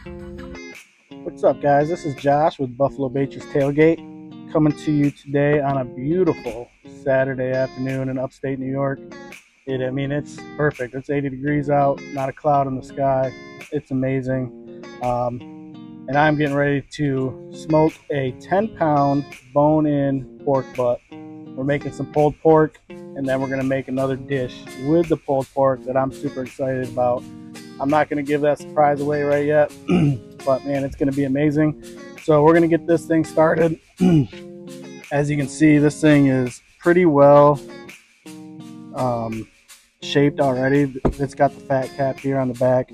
What's up, guys? This is Josh with Buffalo Baiters Tailgate, coming to you today on a beautiful Saturday afternoon in upstate New York. It's perfect. It's 80 degrees out, not a cloud in the sky. It's amazing. And I'm getting ready to smoke a 10-pound bone-in pork butt. We're making some pulled pork, and then we're going to make another dish with the pulled pork that I'm super excited about. I'm not going to give that surprise away right yet, but man, it's going to be amazing. So we're going to get this thing started. As you can see, this thing is pretty well shaped already. It's got the fat cap here on the back,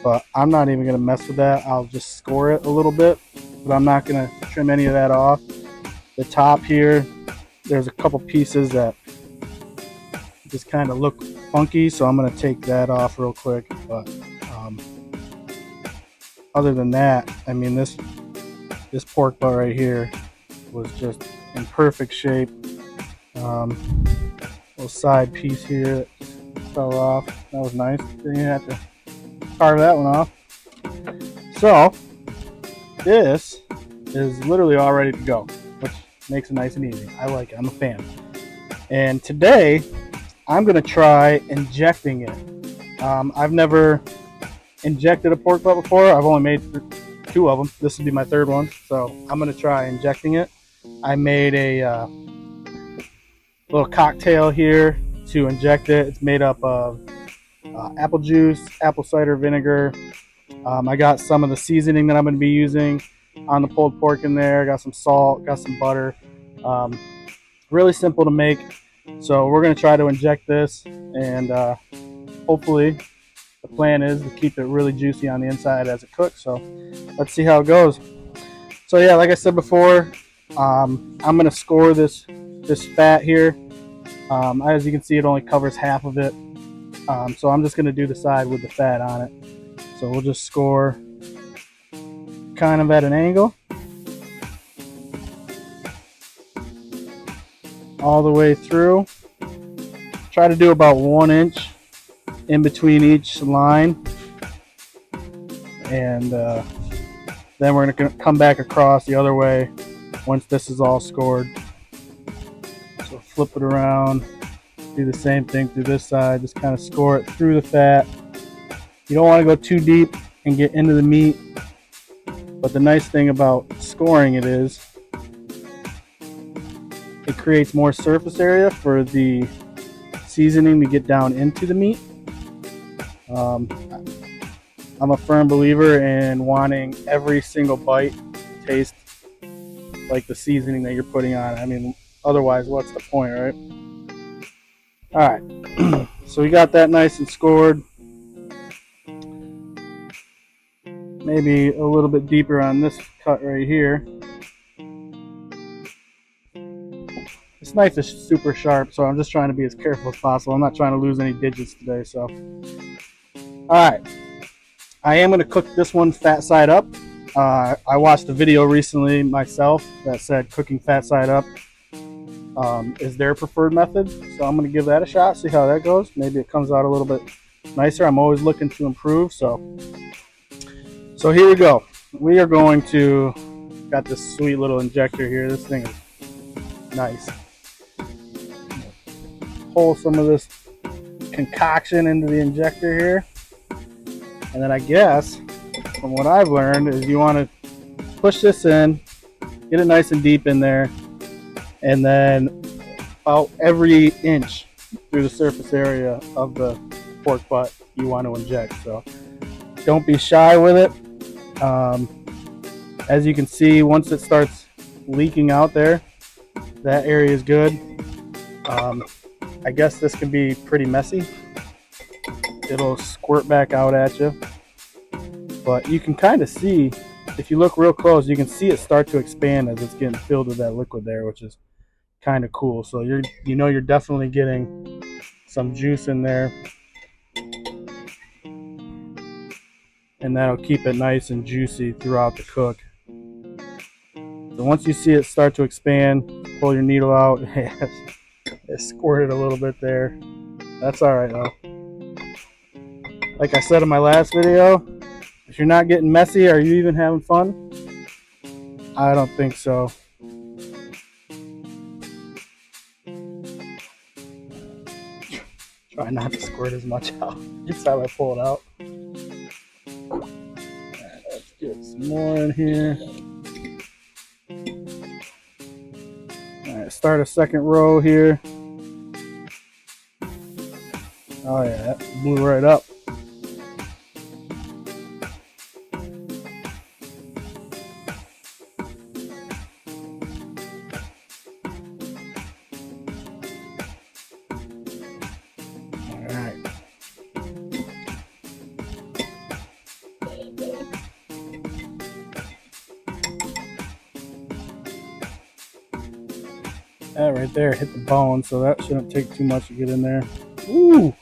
but I'm not even going to mess with that. I'll just score it a little bit, but I'm not going to trim any of that off. The top here, there's a couple pieces that just kind of look funky, so I'm going to take that off real quick. But other than that, I mean, this pork butt right here was just in perfect shape. Little side piece here that fell off. That was nice. Didn't even have to carve that one off. So this is literally all ready to go, which makes it nice and easy. I like it. I'm a fan. And today I'm going to try injecting it. I've never injected a pork butt before. I've only made 2 of them. This will be my 3rd one. So I'm going to try injecting it. I made a little cocktail here to inject it. It's made up of apple juice, apple cider vinegar. I got some of the seasoning that I'm going to be using on the pulled pork in there. I got some salt, got some butter. Really simple to make. So we're going to try to inject this, and hopefully the plan is to keep it really juicy on the inside as it cooks. So let's see how it goes. So yeah, like I said before, I'm going to score this fat here. As you can see, it only covers half of it. So I'm just going to do the side with the fat on it. So we'll just score kind of at an angle all the way through. Try to do about 1 inch in between each line, and then we're going to come back across the other way once this is all scored. So flip it around, do the same thing through this side, just kind of score it through the fat. You don't want to go too deep and get into the meat, but the nice thing about scoring it is it creates more surface area for the seasoning to get down into the meat. I'm a firm believer in wanting every single bite to taste like the seasoning that you're putting on. I mean, otherwise, what's the point, right? All right, so we got that nice and scored. Maybe a little bit deeper on this cut right here. This knife is super sharp, so I'm just trying to be as careful as possible. I'm not trying to lose any digits today. So, all right, I am going to cook this one fat side up. I watched a video recently myself that said cooking fat side up is their preferred method. So I'm going to give that a shot, see how that goes. Maybe it comes out a little bit nicer. I'm always looking to improve. So here we go. We are going to, got this sweet little injector here. This thing is nice. Pull some of this concoction into the injector here, and then I guess from what I've learned is you want to push this in, get it nice and deep in there, and then about every inch through the surface area of the pork butt you want to inject. So don't be shy with it. As you can see, once it starts leaking out there, that area is good. I guess this can be pretty messy. It'll squirt back out at you, but you can kind of see, if you look real close, you can see it start to expand as it's getting filled with that liquid there, which is kind of cool. So you're definitely getting some juice in there, and that'll keep it nice and juicy throughout the cook. So once you see it start to expand, pull your needle out. It squirted a little bit there. That's all right though. Like I said in my last video, If you're not getting messy, are you even having fun? I don't think so. Try not to squirt as much out each time I pull it out. Alright, let's get some more in here. Alright, start a second row here. Oh yeah, that blew right up. Alright. That right there hit the bone, so that shouldn't take too much to get in there. Ooh!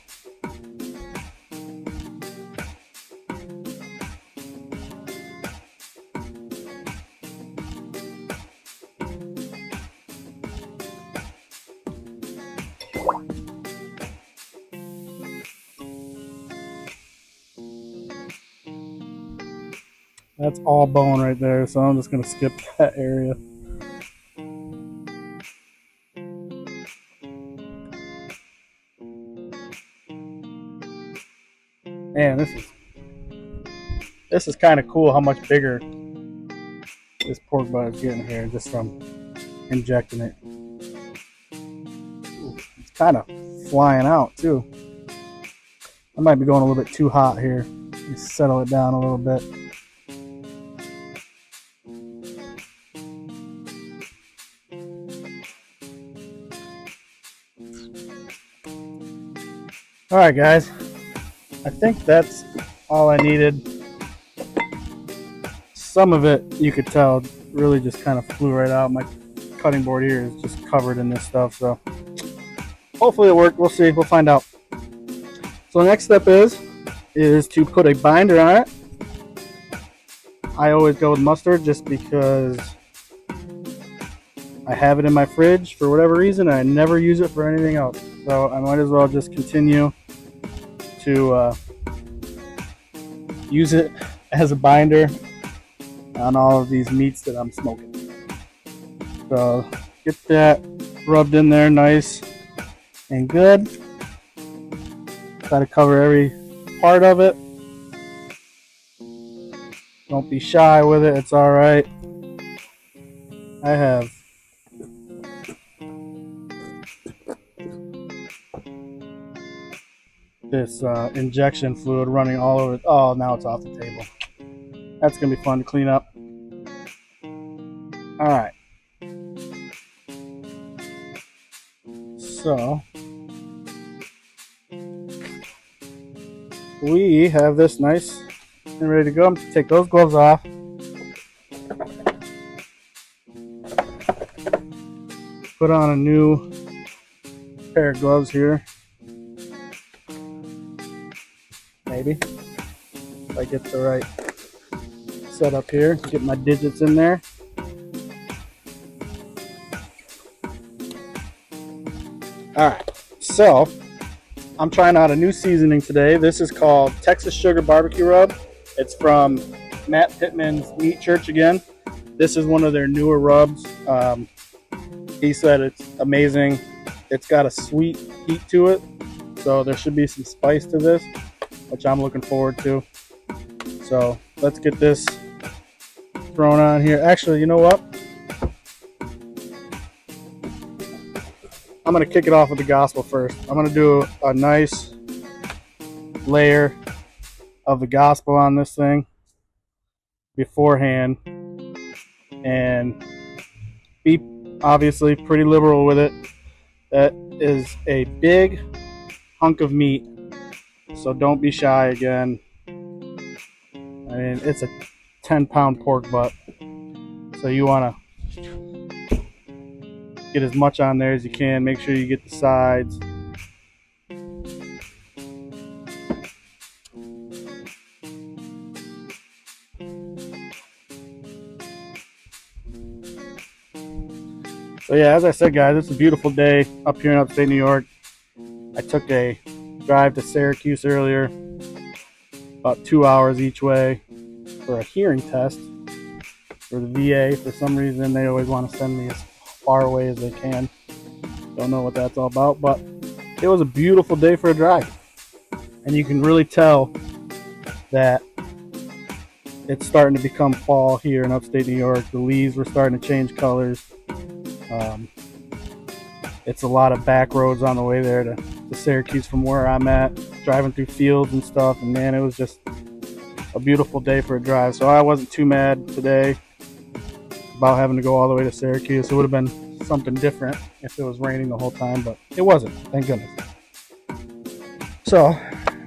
That's all bone right there, so I'm just going to skip that area. Man, this is kind of cool how much bigger this pork butt is getting here just from injecting it. Ooh, it's kind of flying out too. I might be going a little bit too hot here. Just settle it down a little bit. Alright guys, I think that's all I needed. Some of it, you could tell, really just kind of flew right out. My cutting board here is just covered in this stuff, so hopefully it worked. We'll see. We'll find out. So the next step is to put a binder on it. I always go with mustard just because I have it in my fridge for whatever reason. I never use it for anything else. So I might as well just continue to use it as a binder on all of these meats that I'm smoking. So get that rubbed in there nice and good. Try to cover every part of it. Don't be shy with it, it's alright. I have this injection fluid running all over it. Oh, now it's off the table. That's gonna be fun to clean up. Alright. So we have this nice and ready to go. I'm going to take those gloves off. Put on a new pair of gloves here. Maybe. If I get the right setup here. Get my digits in there. Alright, so I'm trying out a new seasoning today. This is called Texas Sugar Barbecue Rub. It's from Matt Pittman's Meat Church again. This is one of their newer rubs. He said it's amazing. It's got a sweet heat to it, so there should be some spice to this, which I'm looking forward to. So let's get this thrown on here. Actually, you know what? I'm going to kick it off with the gospel first. I'm going to do a nice layer of the gospel on this thing beforehand and be obviously pretty liberal with it. That is a big hunk of meat, so don't be shy again. I mean, it's a 10-pound pork butt, so you want to get as much on there as you can. Make sure you get the sides. So yeah, as I said, guys, it's a beautiful day up here in upstate New York. I took a drive to Syracuse earlier, about 2 hours each way. for a hearing test for the VA. For some reason, they always want to send me as far away as they can. Don't know what that's all about, but it was a beautiful day for a drive. And you can really tell that it's starting to become fall here in upstate New York. The leaves were starting to change colors. It's a lot of back roads on the way there to Syracuse from where I'm at, driving through fields and stuff, and man, it was just a beautiful day for a drive. So I wasn't too mad today about having to go all the way to Syracuse. It would have been something different if it was raining the whole time, but it wasn't, thank goodness. So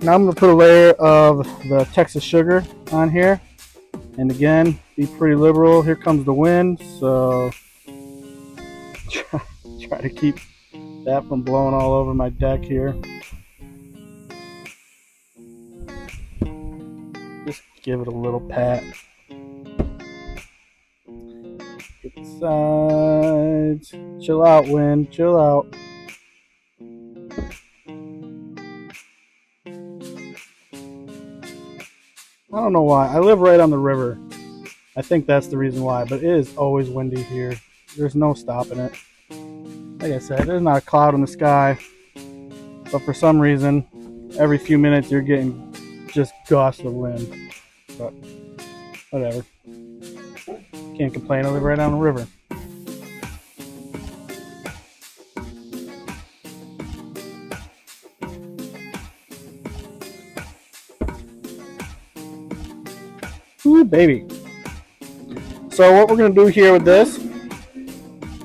now I'm going to put a layer of the Texas sugar on here, and again, be pretty liberal. Here comes the wind, so try to keep that from blowing all over my deck here. Just give it a little pat. Get the sides. Chill out, wind. Chill out. I don't know why. I live right on the river. I think that's the reason why, but it is always windy here. There's no stopping it. Like I said, there's not a cloud in the sky, but for some reason, every few minutes you're getting just gusts of wind. But whatever. Can't complain. I live right on the river. Ooh, baby. So what we're going to do here with this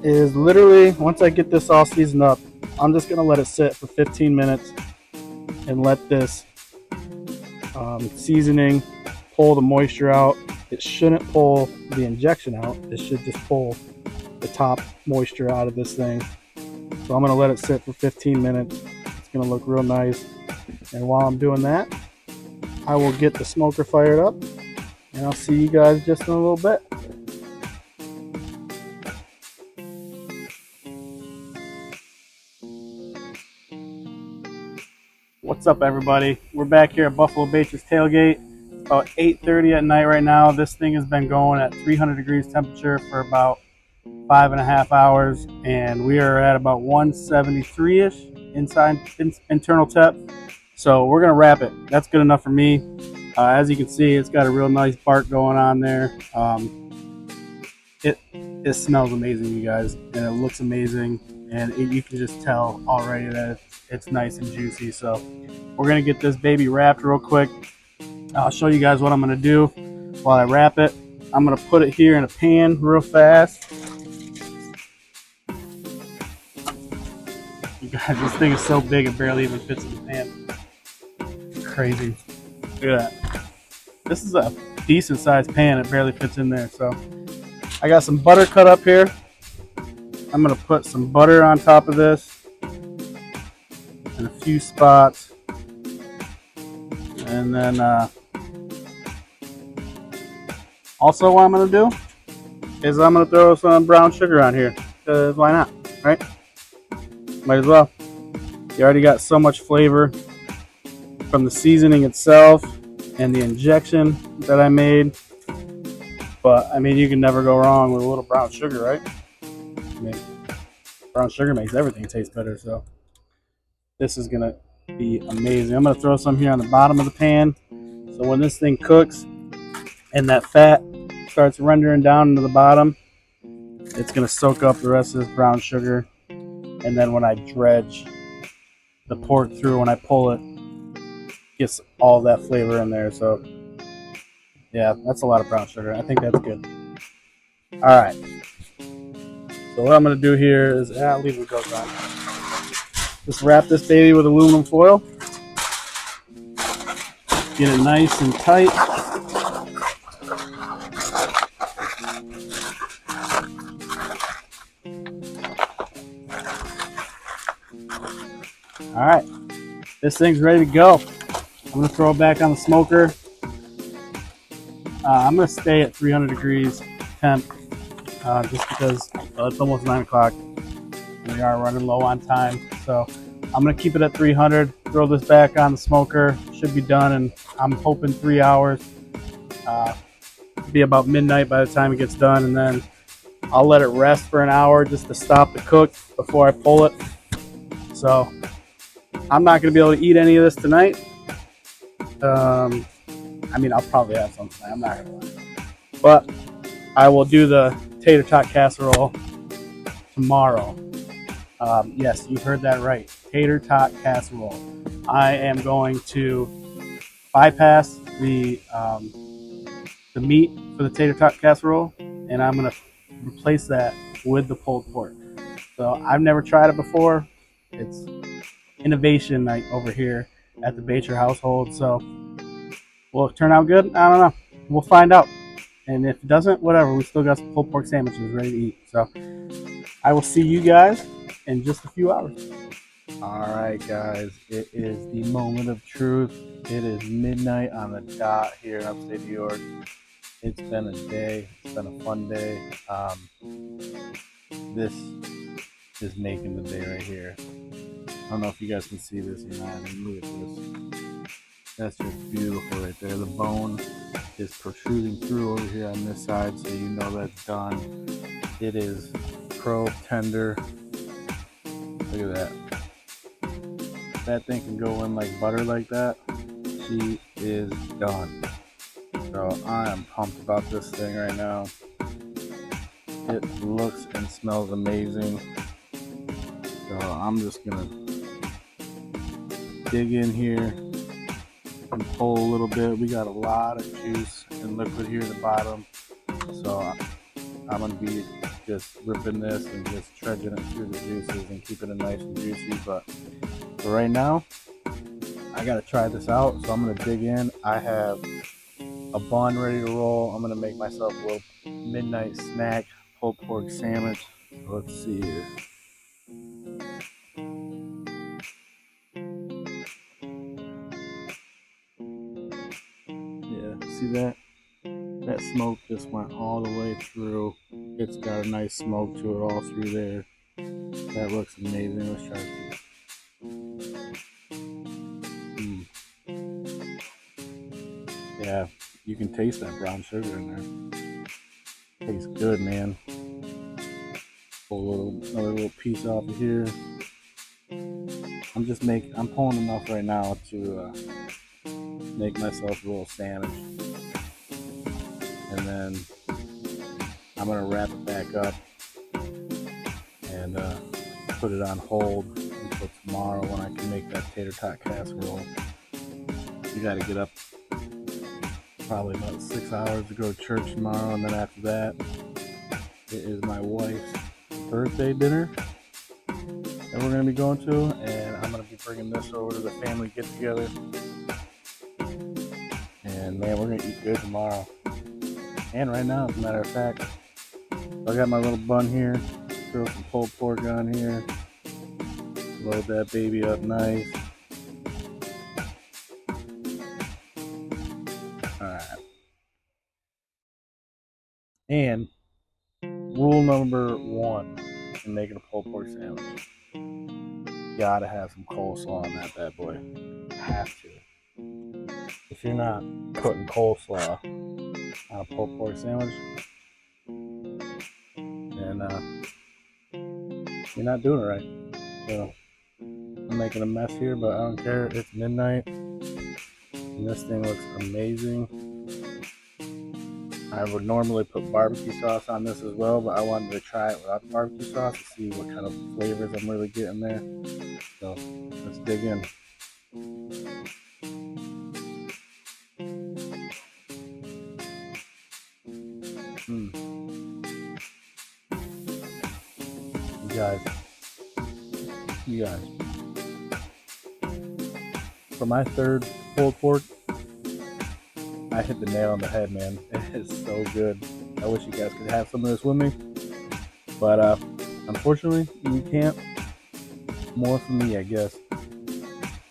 is literally, once I get this all seasoned up, I'm just going to let it sit for 15 minutes and let this seasoning pull the moisture out. It shouldn't pull the injection out. It should just pull the top moisture out of this thing. So I'm going to let it sit for 15 minutes. It's going to look real nice. And while I'm doing that, I will get the smoker fired up, and I'll see you guys just in a little bit. What's up, everybody? We're back here at Buffalo Baiters Tailgate. It's about 8:30 at night right now. This thing has been going at 300 degrees temperature for about 5.5 hours, and we are at about 173-ish internal temp. So we're gonna wrap it. That's good enough for me. As you can see, it's got a real nice bark going on there. It smells amazing, you guys, and it looks amazing, and you can just tell already that it's nice and juicy. So we're gonna get this baby wrapped real quick. I'll show you guys what I'm gonna do while I wrap it. I'm gonna put it here in a pan real fast. You guys, this thing is so big it barely even fits in the pan. It's crazy. Look at that. This is a decent sized pan. It barely fits in there. So I got some butter cut up here. I'm gonna put some butter on top of this in a few spots, and then also what I'm gonna do is I'm gonna throw some brown sugar on here, because why not, right? Might as well. You already got so much flavor from the seasoning itself and the injection that I made. But I mean, you can never go wrong with a little brown sugar, right? I mean, brown sugar makes everything taste better. So this is gonna be amazing. I'm gonna throw some here on the bottom of the pan, so when this thing cooks and that fat starts rendering down into the bottom, it's gonna soak up the rest of this brown sugar. And then when I dredge the pork through, when I pull it, gets all that flavor in there. So yeah, that's a lot of brown sugar. I think that's good. All right. So what I'm gonna do here is, I'll leave it goes on. Just wrap this baby with aluminum foil. Get it nice and tight. All right, this thing's ready to go. I'm gonna throw it back on the smoker. I'm gonna stay at 300 degrees temp, just because it's almost 9 o'clock. We are running low on time, so I'm gonna keep it at 300. Throw this back on the smoker. Should be done in, I'm hoping, 3 hours. be about midnight by the time it gets done, and then I'll let it rest for an hour just to stop the cook before I pull it. So I'm not going to be able to eat any of this tonight. I mean, I'll probably have some tonight. I'm not going to lie. But I will do the tater tot casserole tomorrow. Yes, you heard that right. Tater tot casserole. I am going to bypass the meat for the tater tot casserole, and I'm going to replace that with the pulled pork. So I've never tried it before. It's innovation night over here at the Bacher household. So will it turn out good? I don't know. We'll find out. And if it doesn't, whatever. We still got some pulled pork sandwiches ready to eat. So I will see you guys in just a few hours. All right, guys. It is the moment of truth. It is midnight on the dot here in upstate New York. It's been a day. It's been a fun day. This is making the day right here. I don't know if you guys can see this or not. I mean, look at this. That's just beautiful right there. The bone is protruding through over here on this side, so you know that's done. It is pro tender. Look at that. That thing can go in like butter like that. She is done. So I am pumped about this thing right now. It looks and smells amazing. So I'm just gonna dig in here and pull a little bit. We got a lot of juice and liquid here at the bottom. So I'm gonna be just ripping this and just trudging it through the juices and keeping it nice and juicy. But for right now, I gotta try this out. So I'm gonna dig in. I have a bun ready to roll. I'm gonna make myself a little midnight snack pulled pork sandwich. Let's see here. Yeah, see that? That smoke just went all the way through. It's got a nice smoke to it all through there. That looks amazing. Let's try it. Yeah, you can taste that brown sugar in there. Tastes good, man. Pull another little piece off of here. I'm pulling enough right now to make myself a little sandwich. And then I'm gonna wrap it back up and put it on hold until tomorrow when I can make that tater tot casserole. You gotta get up probably about 6 hours to go to church tomorrow, and then after that, it is my wife's birthday dinner that we're gonna be going to, and I'm gonna be bringing this over to the family get together. And man, we're gonna eat good tomorrow. And right now, as a matter of fact, I got my little bun here, throw some pulled pork on here, load that baby up nice. Alright. And rule number 1 in making a pulled pork sandwich, you gotta have some coleslaw on that bad boy. Have to. If you're not putting coleslaw on a pulled pork sandwich, then you're not doing it right. So I'm making a mess here, but I don't care. It's midnight, and this thing looks amazing. I would normally put barbecue sauce on this as well, but I wanted to try it without the barbecue sauce to see what kind of flavors I'm really getting there. So let's dig in. You guys, for my third pulled pork, I hit the nail on the head, man. It is so good. I wish you guys could have some of this with me, but unfortunately, you can't. More for me, I guess.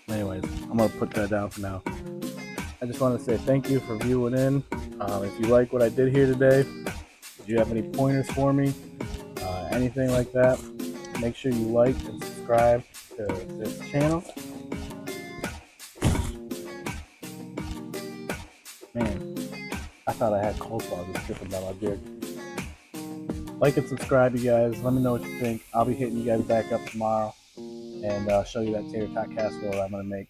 Anyways, I'm gonna put that down for now. I just want to say thank you for viewing in. If you like what I did here today, do you have any pointers for me? Anything like that, make sure you like and subscribe to this channel. Man, I thought I had coleslaw just dripping down my beard. Like and subscribe, you guys. Let me know what you think. I'll be hitting you guys back up tomorrow and show you that tater tot casserole I'm gonna make.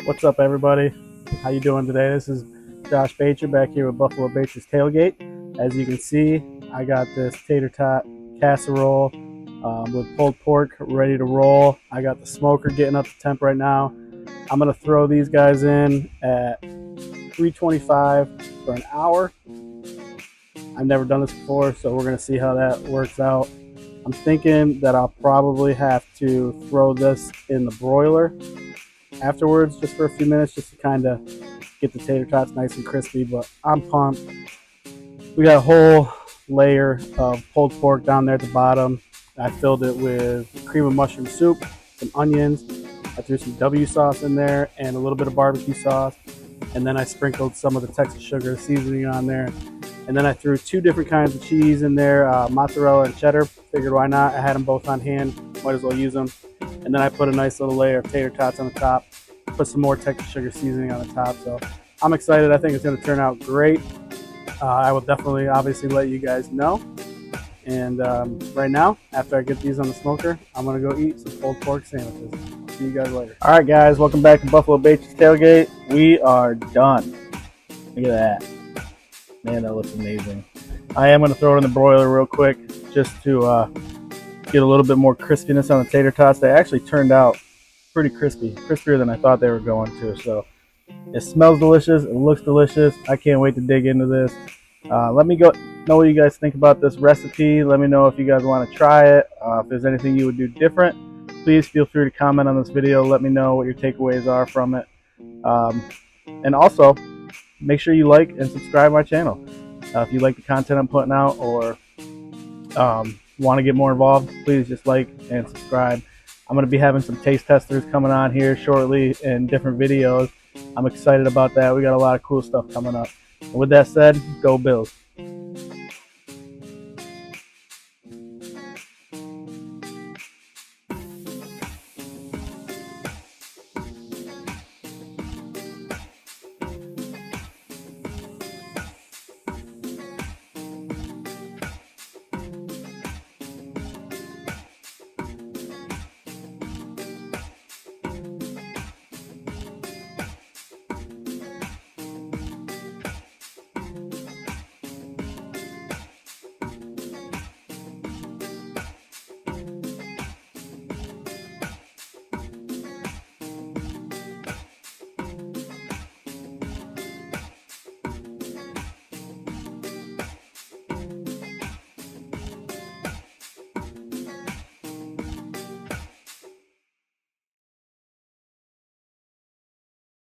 What's up, everybody? How you doing today? This is Josh Bacher back here with Buffalo Bacher's Tailgate. As you can see, I got this tater tot casserole with pulled pork ready to roll. I got the smoker getting up to temp right now. I'm gonna throw these guys in at 325 for an hour. I've never done this before, so we're gonna see how that works out. I'm thinking that I'll probably have to throw this in the broiler afterwards just for a few minutes just to kind of get the tater tots nice and crispy, but I'm pumped. We got a whole layer of pulled pork down there at the bottom. I filled it with cream of mushroom soup, some onions. I threw some W sauce in there and a little bit of barbecue sauce. And then I sprinkled some of the Texas sugar seasoning on there. And then I threw two different kinds of cheese in there, mozzarella and cheddar. Figured why not? I had them both on hand, might as well use them. And then I put a nice little layer of tater tots on the top, put some more Texas sugar seasoning on the top. So I'm excited. I think it's gonna turn out great. I will definitely, obviously, let you guys know. And right now, after I get these on the smoker, I'm gonna go eat some pulled pork sandwiches. See you guys later. All right, guys, welcome back to Buffalo Bacher's Tailgate. We are done. Look at that. Man, that looks amazing. I am gonna throw it in the broiler real quick just to get a little bit more crispiness on the tater tots. They actually turned out pretty crispy, crispier than I thought they were going to. So it smells delicious. It looks delicious. I can't wait to dig into this. Let me know what you guys think about this recipe. Let me know if you guys want to try it. If there's anything you would do different, please feel free to comment on this video. Let me know what your takeaways are from it. And also, make sure you like and subscribe my channel. If you like the content I'm putting out or want to get more involved, please just like and subscribe. I'm going to be having some taste testers coming on here shortly in different videos. I'm excited about that. We got a lot of cool stuff coming up. And with that said, go Bills.